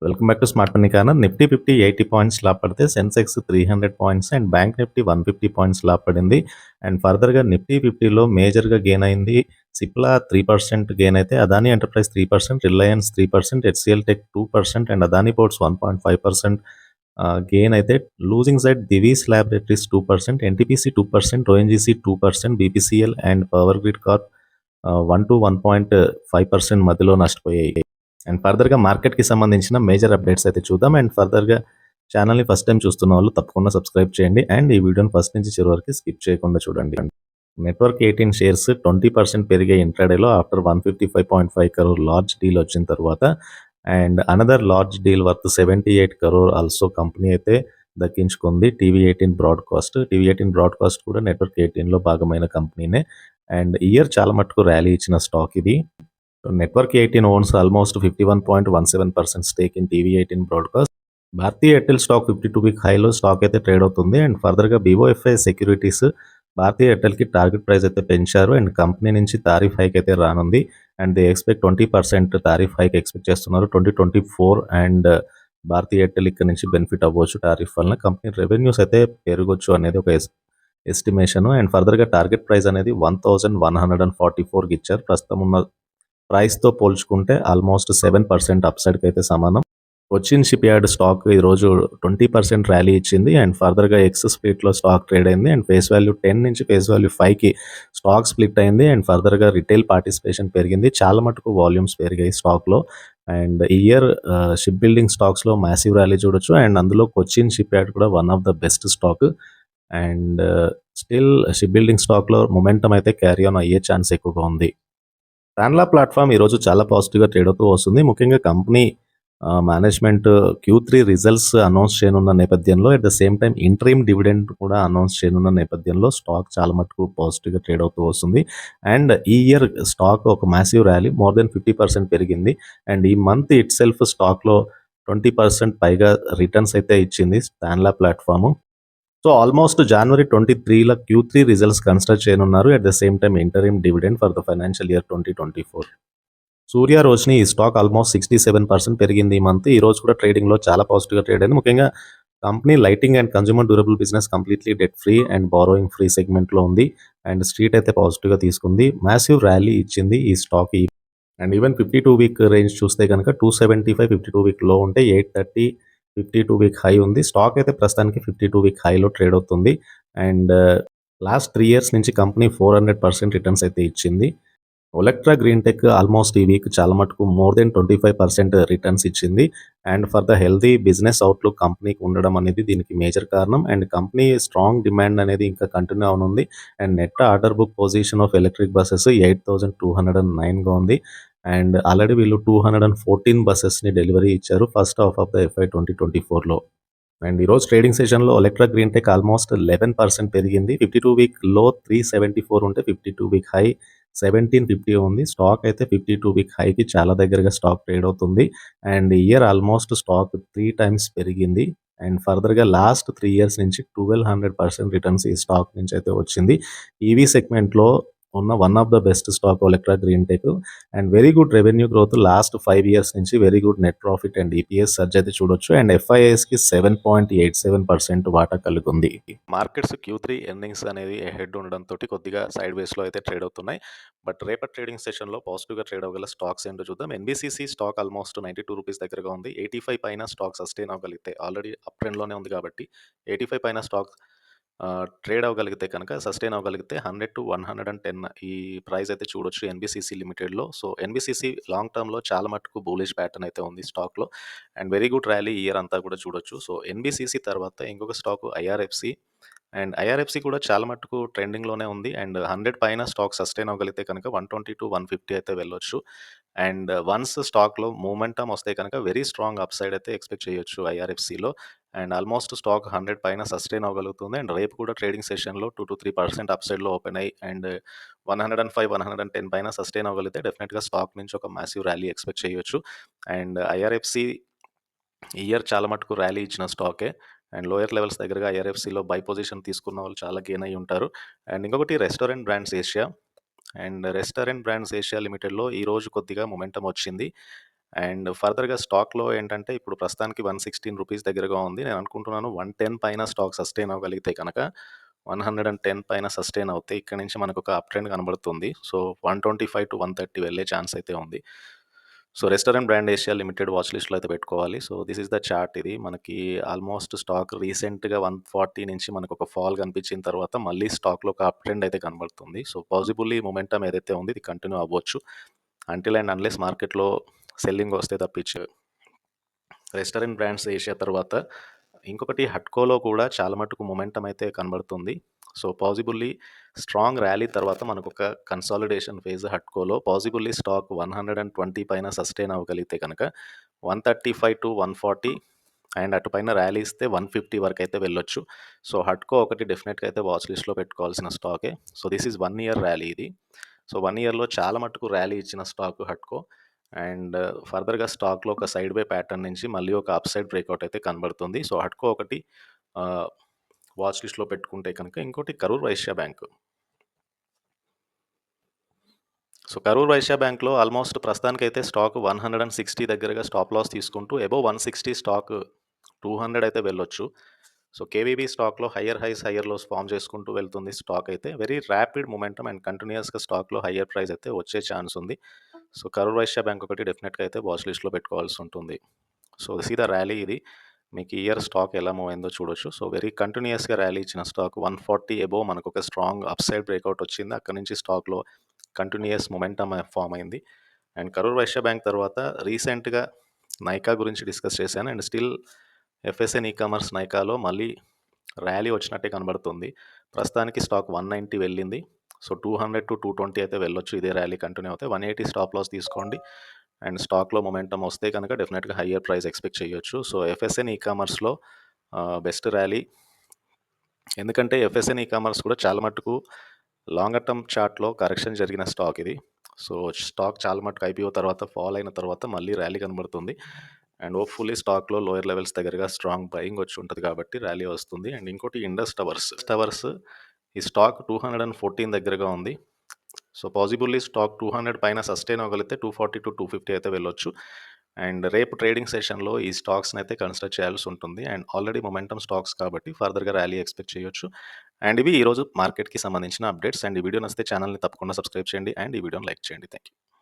Welcome back to smart money corner. Nifty 50 80 points లాభ పడితే Sensex 300 points and bank Nifty 150 points లాభ పడింది. And ఫర్దర్‌గా నిఫ్టీ 50లో మేజర్‌గా గెయిన్ అయింది. సిప్లా 3% గెయిన్ అయితే Adani Enterprise 3%, Reliance 3%, HCL Tech 2% and Adani Ports 1.5% gain అయితే. Losing side Divi's Laboratories 2%, NTPC 2%, ONGC 2%, BPCL and Power Grid Corp 1-1.5% మధ్యలో నష్టపోయాయి. అండ్ ఫర్దర్‌గా మార్కెట్‌కి సంబంధించిన మేజర్ అప్డేట్స్ అయితే చూద్దాం. అండ్ ఫర్దర్‌గా ఛానల్‌ని ఫస్ట్ టైం చూస్తున్న వాళ్ళు తప్పకుండా సబ్స్క్రైబ్ చేయండి. అండ్ ఈ వీడియోని ఫస్ట్ నుంచి చివరి వరకు స్కిప్ చేయకుండా చూడండి. నెట్వర్క్ 18 షేర్స్ 20% పెరిగే ఇంట్రాడేలో ఆఫ్టర్ 155.5 crore లార్జ్ డీల్ వచ్చిన తర్వాత. And another large deal worth 78 crore also company అయితే దక్కించుకుంది. టీవీ18 బ్రాడ్కాస్ట్. టీవీ18 బ్రాడ్కాస్ట్ కూడా నెట్వర్క్ 18లో భాగమైన కంపెనీనే. అండ్ ఇయర్ చాలా మటుకు ర్యాలీ ఇచ్చిన స్టాక్ ఇది. Network 18 owns almost 51.17% stake in TV eighteen broadcast. Bharatiya Airtel stock 52 week హైలో స్టాక్ అయితే ట్రేడ్ అవుతుంది. అండ్ ఫర్దర్‌గా బీఓఎఫ్ఐ సెక్యూరిటీస్ భారతీయ ఎయిర్టెల్‌కి టార్గెట్ ప్రైస్ అయితే పెంచారు. అండ్ కంపెనీ నుంచి టారిఫ్ హైక్ అయితే రానుంది. And they expect 20% tariff hike expect చేస్తున్నారు 2024. అండ్ భారతీయ ఎయిర్టెల్ ఇక్కడ నుంచి బెనిఫిట్ అవ్వచ్చు టారిఫ్ వలన. కంపెనీ రెవెన్యూస్ అయితే పెరగొచ్చు అనేది ఒక ఎస్టిమేషన్. అండ్ ఫర్దర్‌గా టార్గెట్ ప్రైస్ అనేది 1144కి ఇచ్చారు. ప్రస్తుతం ఉన్న ప్రైస్‌తో పోల్చుకుంటే ఆల్మోస్ట్ 7% అప్‌సైడ్‌కి అయితే సమానం. కొచ్చిన్ షిప్ యార్డ్ స్టాక్ ఈరోజు 20% ర్యాలీ ఇచ్చింది. అండ్ ఫర్దర్‌గా ఎక్స్ స్ప్లిట్‌లో స్టాక్ ట్రేడ్ అయింది. అండ్ ఫేస్ వాల్యూ 10 నుంచి ఫేస్ వాల్యూ 5కి స్టాక్ స్ప్లిట్ అయింది. అండ్ ఫర్దర్‌గా రిటైల్ పార్టిసిపేషన్ పెరిగింది. చాలా మటుకు వాల్యూమ్స్ పెరిగాయి స్టాక్‌లో. అండ్ ఈ ఇయర్ షిప్ బిల్డింగ్ స్టాక్స్‌లో మాసివ్ ర్యాలీ చూడొచ్చు. అండ్ అందులో కొచ్చిన్ షిప్ యార్డ్ కూడా one of the best stock. And still ship building స్టాక్‌లో మొమెంటమ్ అయితే క్యారీ ఆన్ అయ్యే ఛాన్స్ ఎక్కువగా ఉంది. టాన్లా ప్లాట్‌ఫామ్ ఈరోజు చాలా పాజిటివ్‌గా ట్రేడ్ అవుతూ వస్తుంది. ముఖ్యంగా company management Q3 results announce చేయనున్న నేపథ్యంలో at the same time interim dividend కూడా అనౌన్స్ చేయనున్న నేపథ్యంలో స్టాక్ చాలా మటుకు పాజిటివ్‌గా ట్రేడ్ అవుతూ వస్తుంది. అండ్ ఈ ఇయర్ స్టాక్ ఒక మాసివ్ ర్యాలీ మోర్ దెన్ 50% పెరిగింది. అండ్ ఈ మంత్ ఇట్‌సెల్ఫ్ స్టాక్‌లో 20% పైగా రిటర్న్స్ అయితే ఇచ్చింది టాన్లా ప్లాట్‌ఫామ్. సో ఆల్మోస్ట్ జనవరి 23ల Q3 రిజల్ట్స్ కన్సిడర్ చేయనున్నారు. At the same time interim dividend for the financial year 2024. సూర్య రోష్ని ఈ స్టాక్ ఆల్మోస్ట్ 67% పెరిగింది ఈ మంత్. ఈ రోజు కూడా ట్రేడింగ్‌లో చాలా పాజిటివ్‌గా ట్రేడ్ అయింది. ముఖ్యంగా company lighting and consumer durable business completely debt free and borrowing free సెగ్మెంట్‌లో ఉంది. అండ్ స్ట్రీట్ అయితే పాజిటివ్‌గా తీసుకుంది. మాసివ్ ర్యాలీ ఇచ్చింది ఈ stock. And even 52 week range చూస్తే కనుక 275 52 వీక్ లో ఉంటే 830 52 వీక్ హై ఉంది. స్టాక్ అయితే ప్రస్తుతానికి 52 వీక్ హైలో ట్రేడ్ అవుతుంది. అండ్ లాస్ట్ 3 ఇయర్స్ నుంచి కంపెనీ 400% రిటర్న్స్ అయితే ఇచ్చింది. ఒలెక్ట్రా గ్రీన్ టెక్ ఆల్మోస్ట్ ఈ వీక్ చాలా మటుకు మోర్ దెన్ 25% రిటర్న్స్ ఇచ్చింది. And for the healthy business outlook కంపెనీకి ఉండడం అనేది దీనికి మేజర్ కారణం. అండ్ కంపెనీ స్ట్రాంగ్ డిమాండ్ అనేది ఇంకా కంటిన్యూ అవనుంది. And net order book position of electric buses 8209గా ఉంది. అండ్ ఆల్రెడీ వీళ్ళు 214 బస్సెస్ని డెలివరీ ఇచ్చారు first half of the FY 2024లో. అండ్ ఈరోజు ట్రేడింగ్ సెషన్లో ఎలక్ట్రా గ్రీన్ టెక్ ఆల్మోస్ట్ 11% పెరిగింది. 52 వీక్ లో 374 ఉంటే 52 వీక్ హై 1750 ఉంది. స్టాక్ అయితే 52 వీక్ హైకి చాలా దగ్గరగా స్టాక్ ట్రేడ్ అవుతుంది. And year almost stock 3 times పెరిగింది. అండ్ ఫర్దర్‌గా లాస్ట్ 3 ఇయర్స్ నుంచి 1200% రిటర్న్స్ ఈ స్టాక్ నుంచి అయితే వచ్చింది. ఈవీ సెగ్మెంట్‌లో ఉన్న one of the best stock Olectra Green Tech. And very good revenue growth last 5 years నుంచి very good net profit and EPS surge అయితే చూడొచ్చు. అండ్ ఎఫ్ఐఎస్కి 7.87% వాటా కలిగి ఉంది. మార్కెట్స్ Q3 ఎర్నింగ్స్ అనేది హెడ్ ఉండడంతో కొద్దిగా సైడ్ వేస్లో అయితే ట్రేడ్ అవుతున్నాయి. బట్ రేపటి ట్రేడింగ్ సెషన్లో పాజిటివ్గా ట్రేడ్ అవ్వగల స్టాక్స్ ఏంటో చూద్దాం. ఎన్బీసీసీ స్టాక్ ఆల్మోస్ట్ 92 రూపీస్ దగ్గరగా ఉంది. 85 పైన స్టాక్ సస్టైన్ అవ్వగలిగితే ఆల్రెడీ అప్ ట్రెండ్లోనే ఉంది కాబట్టి 85 పైన స్టాక్ ట్రేడ్ అవ్వగలిగితే కనుక సస్టైన్ అవ్వగలిగితే 100-110 ఈ ప్రైస్ అయితే చూడొచ్చు ఎన్బీసీసీ లిమిటెడ్లో. సో ఎన్బీసీసీ లాంగ్ టర్మ్లో చాలా మటుకు బులిష్ ప్యాటర్న్ అయితే ఉంది స్టాక్లో. And very good rally year అంతా కూడా చూడొచ్చు. సో ఎన్బీసీసీ తర్వాత ఇంకొక స్టాక్ ఐఆర్ఎఫ్సి. అండ్ ఐఆర్ఎఫ్సి కూడా చాలా మటుకు ట్రెండింగ్లోనే ఉంది. అండ్ 100 పైన స్టాక్ సస్టైన్ అవ్వగలిగితే కనుక 120-150 అయితే వెళ్ళొచ్చు. అండ్ వన్స్ స్టాక్లో మూమెంటమ్ వస్తే కనుక వెరీ స్ట్రాంగ్ అప్ సైడ్ అయితే ఎక్స్పెక్ట్ చేయొచ్చు ఐఆర్ఎఫ్సిలో. అండ్ ఆల్మోస్ట్ స్టాక్ 100 పైన సస్టైన్ అవ్వగలుగుతుంది. అండ్ రేపు కూడా ట్రేడింగ్ సెషన్లో 2-3% అప్ సైడ్లో ఓపెన్ అయ్యి అండ్ 105-110 పైన సస్టైన్ అవ్వగలిగితే డెఫినెట్గా స్టాక్ నుంచి ఒక మ్యాసివ్ ర్యాలీ ఎక్స్పెక్ట్ చేయొచ్చు. అండ్ ఐఆర్ఎఫ్సి ఇయర్ చాలా మటుకు ర్యాలీ ఇచ్చిన స్టాకే. అండ్ లోయర్ లెవెల్స్ దగ్గరగా ఐఆర్ఎఫ్సిలో బై పొజిషన్ తీసుకున్న వాళ్ళు చాలా గెయిన్ అయ్యి ఉంటారు. అండ్ ఇంకొకటి Restaurant Brands Asia. And Restaurant Brands Asia లిమిటెడ్లో ఈరోజు కొద్దిగా మొమెంటమ్ వచ్చింది. అండ్ ఫర్దర్‌గా స్టాక్‌లో ఏంటంటే ఇప్పుడు ప్రస్తుతానికి రూ. 116 దగ్గరగా ఉంది. నేను అనుకుంటున్నాను 110 పైన స్టాక్ సస్టైన్ అవ్వగలిగితే కనుక 110 పైన సస్టైన్ అవుతే ఇక్కడి నుంచి మనకొక అప్ ట్రెండ్ కనబడుతుంది. సో, 125-130 వెళ్ళే ఛాన్స్ అయితే ఉంది. So, restaurant brand Asia limited watch లిస్ట్‌లో అయితే పెట్టుకోవాలి. So, this is the chart ఇది. మనకి ఆల్మోస్ట్ స్టాక్ రీసెంట్‌గా 140 నుంచి మనకొక ఫాల్ కనిపించిన తర్వాత మళ్ళీ స్టాక్‌లో ఒక అప్ ట్రెండ్ అయితే కనబడుతుంది. సో, పాజిబుల్లీ మొమెంటమ్ ఏదైతే ఉంది ఇది కంటిన్యూ అవ్వచ్చు. అంటిల్ అండ్ అన్లెస్ మార్కెట్‌లో సెల్లింగ్ వస్తే తప్పించి రెస్టారెంట్ బ్రాండ్స్ ఏషియా తర్వాత ఇంకొకటి హట్కోలో కూడా చాలా మటుకు మొమెంటమ్ అయితే కనబడుతుంది. సో, పాజిబుల్లీ స్ట్రాంగ్ ర్యాలీ తర్వాత మనకొక కన్సాలిడేషన్ ఫేజ్ హట్కోలో పాజిబుల్లీ స్టాక్ 120 పైన సస్టైన్ అవ్వగలిగితే కనుక 135-140 అండ్ అటుపైన ర్యాలీ ఇస్తే 150 వరకైతే వెళ్ళొచ్చు. సో, హట్కో ఒకటి డెఫినెట్‌గా అయితే వాచ్ లిస్ట్‌లో పెట్టుకోవాల్సిన స్టాకే. So, this is 1 year rally ఇది. సో, 1 ఇయర్‌లో చాలా మటుకు ర్యాలీ ఇచ్చిన స్టాక్ హట్కో. అండ్ ఫర్దర్‌గా స్టాక్‌లో ఒక సైడ్ వే ప్యాటర్న్ నుంచి మళ్ళీ ఒక అప్‌సైడ్ బ్రేక్‌ఔట్ అయితే కనబడుతుంది. సో, హట్కో ఒకటి ఆహ్, వాచ్ లిస్ట్‌లో పెట్టుకుంటే కనుక ఇంకోటి కరూర్ వైశ్య బ్యాంక్. సో, కరూర్ వైశ్య బ్యాంక్‌లో ఆల్మోస్ట్ ప్రస్తుతానికైతే స్టాక్ 160 దగ్గరగా స్టాప్ లాస్ తీసుకుంటూ అబోవ్ 160 స్టాక్ 200 అయితే వెళ్ళొచ్చు. సో, కేవీబీ స్టాక్‌లో higher highs, higher lows form చేసుకుంటూ వెళ్తుంది స్టాక్ అయితే. వెరీ ర్యాపిడ్ మొమెంటమ్ అండ్ కంటిన్యూయస్‌గా స్టాక్‌లో హయ్యర్ ప్రైస్ అయితే వచ్చే ఛాన్స్ ఉంది. సో, కరూర్ వైశ్య బ్యాంక్ ఒకటి డెఫినెట్‌గా అయితే వాచ్ లిస్ట్‌లో పెట్టుకోవాల్సి ఉంటుంది. So, this is the rally ఇది. మీకు ఈ ఇయర్ స్టాక్ ఎలా మూవ్ అయిందో చూడొచ్చు. సో, వెరీ కంటిన్యూయస్‌గా ర్యాలీ ఇచ్చిన స్టాక్ 140 అబోవ్ మనకొక స్ట్రాంగ్ అప్‌సైడ్ బ్రేక్‌ఔట్ వచ్చింది. అక్కడి నుంచి స్టాక్‌లో కంటిన్యూయస్ మొమెంటమ్ ఫార్మ్ అయింది. అండ్ కరూర్ వైశ్య బ్యాంక్ తర్వాత రీసెంట్‌గా నైకా గురించి డిస్కస్ చేశాను. అండ్ స్టిల్ ఎఫ్ఎస్ఎన్ కామర్స్ నైకాలో మళ్ళీ ర్యాలీ వచ్చినట్టే కనబడుతుంది. ప్రస్తుతానికి స్టాక్ 190 వెళ్ళింది. సో, 200-220 అయితే వెళ్ళొచ్చు. ఇదే ర్యాలీ కంటిన్యూ అవుతే 180 స్టాప్ లాస్ తీసుకోండి. అండ్ స్టాక్‌లో మొమెంటమ్ వస్తే కనుక డెఫినెట్‌గా హయ్యర్ ప్రైస్ ఎక్స్‌పెక్ట్ చేయొచ్చు. సో, ఎఫ్ఎస్ఎన్ కామర్స్‌లో బెస్ట్ ర్యాలీ. ఎందుకంటే ఎఫ్ఎస్ఎన్ కామర్స్ కూడా చాలా మట్టుకు లాంగర్ టర్మ్ చార్ట్‌లో కరెక్షన్ జరిగిన స్టాక్ ఇది. సో, స్టాక్ చాలా మటుకు ఐపీఓ తర్వాత ఫాల్ అయిన తర్వాత మళ్ళీ ర్యాలీ కనబడుతుంది. అండ్ హోప్‌ఫుల్లీ స్టాక్‌లో లోయర్ లెవెల్స్ దగ్గరగా స్ట్రాంగ్ బయింగ్ వచ్చి ఉంటది కాబట్టి ర్యాలీ వస్తుంది. అండ్ ఇంకోటి ఇండస్ టవర్స్ ఈ స్టాక్ 214 దగ్గరగా ఉంది. సో, పాజిబుల్లీ స్టాక్ 200 పైన సస్టైన్ అవ్వగలిగితే 240-250 అయితే వెళ్ళొచ్చు. అండ్ రేపు ట్రేడింగ్ సెషన్‌లో ఈ స్టాక్స్‌ని అయితే కన్సిడర్ చేయాల్సి ఉంటుంది. అండ్ ఆల్రెడీ మొమెంటమ్ స్టాక్స్ కాబట్టి ఫర్దర్‌గా ర్యాలీ ఎక్స్‌పెక్ట్ చేయొచ్చు. అండ్ ఇవి ఈరోజు మార్కెట్‌కి సంబంధించిన అప్డేట్స్. అండ్ ఈ వీడియో నచ్చితే ఛానల్‌ని తప్పకుండా సబ్స్క్రైబ్ చేయండి. అండ్ ఈ వీడియోని లైక్ చేయండి. Thank you.